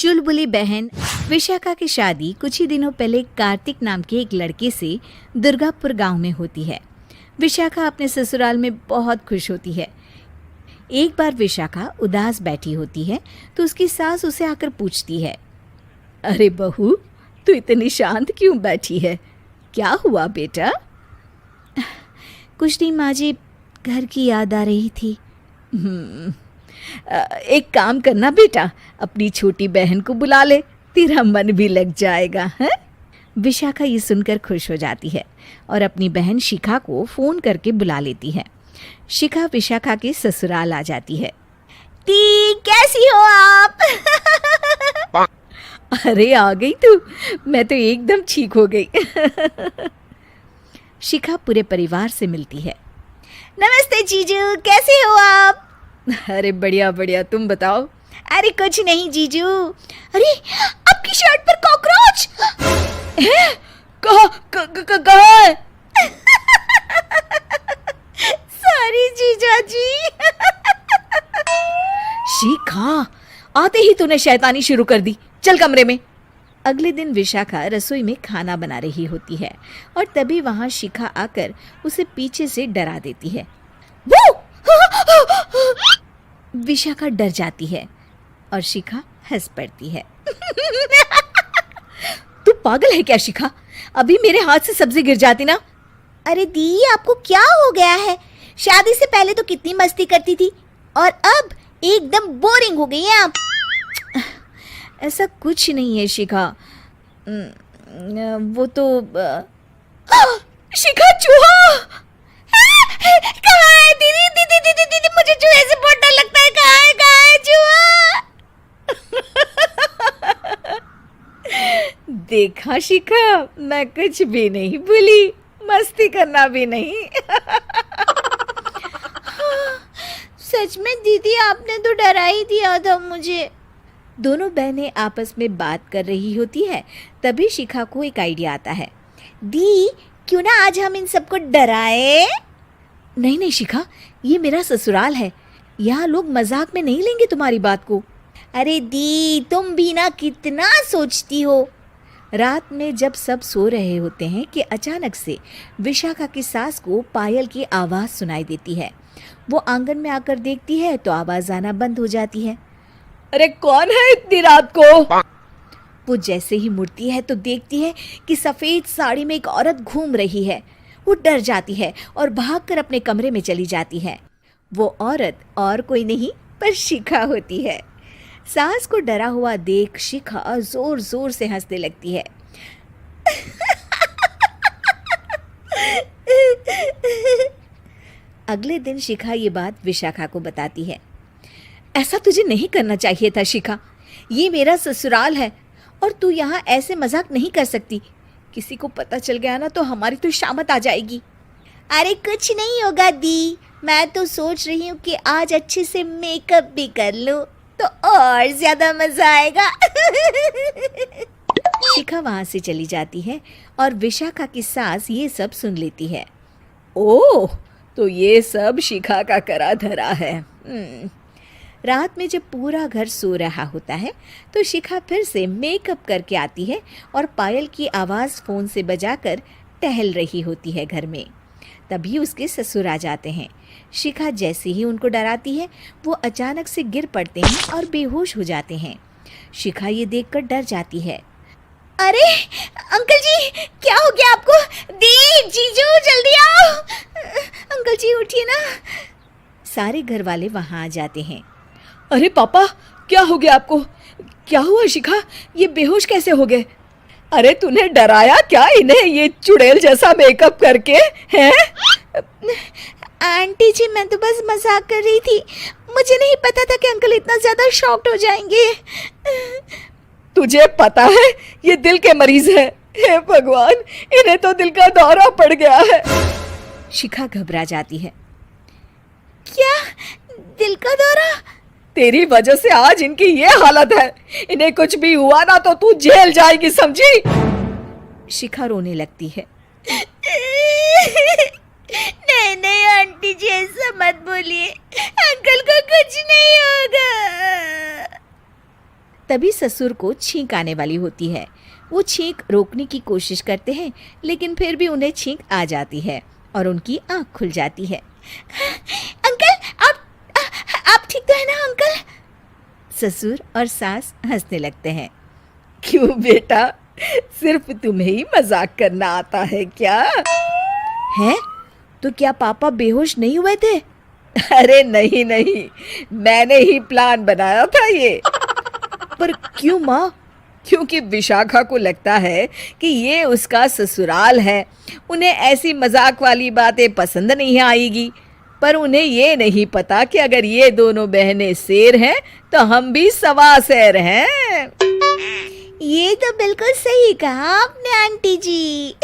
चुलबुली बहन विशाखा की शादी कुछ ही दिनों पहले कार्तिक नाम के एक लड़के से दुर्गापुर गांव में होती है। विशाखा अपने ससुराल में बहुत खुश होती है। एक बार विशाखा उदास बैठी होती है तो उसकी सास उसे आकर पूछती है, अरे बहू, तू इतनी शांत क्यों बैठी है? क्या हुआ बेटा? कुछ नहीं माँ जी, घर की याद आ रही थी। एक काम करना बेटा, अपनी छोटी बहन को बुला ले, तेरा मन भी लग जाएगा है? विशाखा ये सुनकर खुश हो जाती है और अपनी बहन शिखा को फोन करके बुला लेती है। शिखा विशाखा के ससुराल आ जाती है। ती, कैसी हो आप? अरे आ गई तू, मैं तो एकदम ठीक हो गई। शिखा पूरे परिवार से मिलती है। नमस्ते जीजू, कैसे हो आप? अरे बढ़िया बढ़िया, तुम बताओ। अरे कुछ नहीं जीजू। अरे आपकी शर्ट पर कॉकरोच है? कहाँ है? सॉरी जीजा जी। शिखा, आते ही तूने शैतानी शुरू कर दी, चल कमरे में। अगले दिन विशाखा रसोई में खाना बना रही होती है और तभी वहां शिखा आकर उसे पीछे से डरा देती है। वो! विशाखा डर जाती है और शिखा हंस पड़ती है। तू पागल है क्या शिखा? अभी मेरे हाथ से सब्जी गिर जाती ना। अरे दी, आपको क्या हो गया है? शादी से पहले तो कितनी मस्ती करती थी और अब एकदम बोरिंग हो गई है आप। ऐसा कुछ नहीं है शिखा, वो तो शिखा, चूहा कहाँ है? दीदी दीदी दीदी दीदी, मुझे चूहे से बहुत डर लगता है। कहाँ है चूहा? देखा शिखा, मैं कुछ भी नहीं भूली, मस्ती करना भी नहीं। सच में दीदी, आपने तो डरा ही दिया था मुझे। दोनों बहनें आपस में बात कर रही होती है। तभी शिखा को एक आइडिया आता है। दी, क्यों ना आज हम इन सबको डराए? नहीं नहीं शिखा, ये मेरा ससुराल है, यहाँ लोग मजाक में नहीं लेंगे तुम्हारी बात को। अरे दी, तुम भी ना कितना सोचती हो। रात में जब सब सो रहे होते हैं कि अचानक से विशाखा की सास को पायल की आवाज़ सुनाई देती है। वो आंगन में आकर देखती है तो आवाज़ आना बंद हो जाती है। अरे कौन है इतनी रात को? वो जैसे ही मुड़ती है तो देखती है कि सफ़ेद साड़ी में एक औरत घूम रही है। वो डर जाती है और भागकर अपने कमरे में चली जाती है। वो औरत और कोई नहीं पर शिखा होती है। सास को डरा हुआ देख शिखा जोर जोर से हंसने लगती है। अगले दिन शिखा ये बात विशाखा को बताती है। ऐसा तुझे नहीं करना चाहिए था शिखा, ये मेरा ससुराल है और तू यहाँ ऐसे मजाक नहीं कर सकती। किसी को पता चल गया ना तो हमारी तो शामत आ जाएगी। अरे कुछ नहीं होगा दी, मैं तो सोच रही हूँ कि आज अच्छे से मेकअप भी कर लूँ तो और ज्यादा मजा आएगा। शिखा वहाँ से चली जाती है और विशाखा की सास ये सब सुन लेती है। ओह, तो ये सब शिखा का करा धरा है। रात में जब पूरा घर सो रहा होता है तो शिखा फिर से मेकअप करके आती है और पायल की आवाज़ फ़ोन से बजाकर टहल रही होती है घर में। तभी उसके ससुर आ जाते हैं। शिखा जैसे ही उनको डराती है वो अचानक से गिर पड़ते हैं और बेहोश हो जाते हैं। शिखा ये देखकर डर जाती है। अरे अंकल जी, क्या हो गया आपको? दी, जीजू, जल्दी आओ। अंकल जी उठिए ना। सारे घर वाले वहाँ आ जाते हैं। अरे पापा, क्या हो गया आपको? क्या हुआ शिखा, ये बेहोश कैसे हो गए? अरे तूने डराया क्या इन्हें ये चुड़ैल जैसा मेकअप करके? हैं? आंटी जी, मैं तो बस मजाक कर रही थी, मुझे नहीं पता था कि अंकल इतना ज्यादा शॉक्ड हो जाएंगे। तुझे पता है ये दिल के मरीज है। हे भगवान, इन्हें तो दिल का दौरा पड़ गया है। शिखा घबरा जाती है। क्या दिल का दौरा? तेरी वजह से आज इनकी ये हालत है। इन्हें कुछ भी हुआ ना तो तू जेल जाएगी, समझी? शिखा रोने लगती है। नहीं नहीं आंटी जी, ऐसा मत बोलिए, अंकल को कुछ नहीं होगा। तभी ससुर को छींक आने वाली होती है। वो छींक रोकने की कोशिश करते हैं, लेकिन फिर भी उन्हें छींक आ जाती है और उनकी आंख खुल जाती है। अंकल, आप ठीक तो है ना अंकल? ससुर और सास हंसने लगते हैं। क्यों बेटा, सिर्फ तुम्हें ही मजाक करना आता है क्या? है तो क्या पापा बेहोश नहीं हुए थे? अरे नहीं नहीं, मैंने ही प्लान बनाया था ये। पर क्यों माँ? क्योंकि विशाखा को लगता है कि ये उसका ससुराल है, उन्हें ऐसी मजाक वाली बातें पसंद नहीं आएगी। पर उन्हें ये नहीं पता कि अगर ये दोनों बहनें शेर हैं तो हम भी सवा शेर हैं। ये तो बिल्कुल सही कहा आपने आंटी जी।